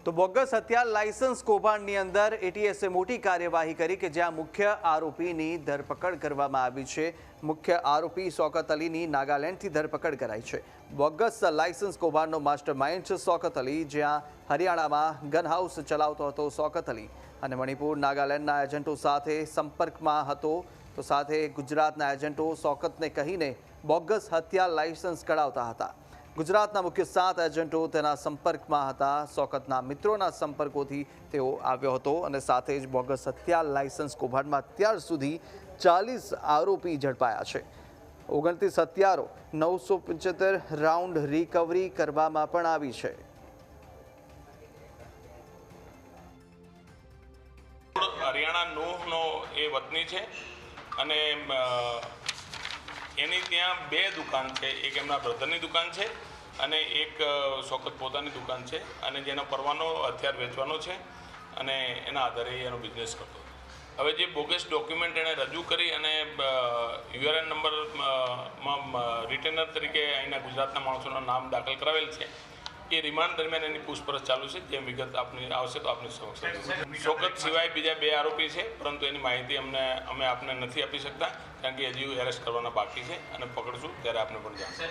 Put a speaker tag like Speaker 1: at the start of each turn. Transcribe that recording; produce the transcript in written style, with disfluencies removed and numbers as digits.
Speaker 1: તો બોગસ હથિયાર લાયસન્સ કૌભાંડની અંદર એટીએસે મોટી કાર્યવાહી કરી કે જ્યાં મુખ્ય આરોપીની ધરપકડ કરવામાં આવી છે। મુખ્ય આરોપી શૌકત અલીની નાગાલેન્ડથી ધરપકડ કરાઈ છે। બોગસ લાયસન્સ કૌભાંડનો માસ્ટર માઇન્ડ છે શૌકત અલી, જ્યાં હરિયાણામાં ગન હાઉસ ચલાવતો હતો શૌકત અલી અને મણિપુર નાગાલેન્ડના એજન્ટો સાથે સંપર્કમાં હતો। તો સાથે ગુજરાતના એજન્ટો શૌકતને કહીને બોગસ હથિયાર લાયસન્સ કઢાવતા હતા। ગુજરાતના મુખ્ય 7 એજન્ટો તેના સંપર્કમાં હતા। શૌકતના મિત્રોના સંપર્કોથી તેઓ આવ્યો હતો અને સાથે જ બોગસ હથિયાર લાયસન્સ કૌભાંડમાં અત્યાર સુધી 40 આરોપી ઝડપાયા છે। 29 હથિયારો 975 રાઉન્ડ રિકવરી કરવામાં પણ આવી છે।
Speaker 2: હરિયાણા નૂહનો એ વતની છે અને એની ત્યાં 2 દુકાન છે। એક એમના બ્રધરની દુકાન છે અને એક શૌકત પોતાની દુકાન છે અને જેનો પરવાનો હથિયાર વેચવાનો છે અને એના આધારે એનો બિઝનેસ કરતો। હવે જે બોગસ ડોક્યુમેન્ટ એણે રજૂ કરી અને યુઆરએન નંબરમાં રિટેનર તરીકે અહીંના ગુજરાતના માણસોના નામ દાખલ કરાવેલ છે, એ રિમાન્ડ દરમિયાન એની પૂછપરછ ચાલુ છે। જે વિગત આપની આવશે તો આપની સમક્ષ શૌકત સિવાય બીજા 2 આરોપી છે, પરંતુ એની માહિતી અમે આપને નથી આપી શકતા, કારણ કે હજી એરેસ્ટ કરવાના બાકી છે અને પકડશું ત્યારે આપને પણ જાણશે।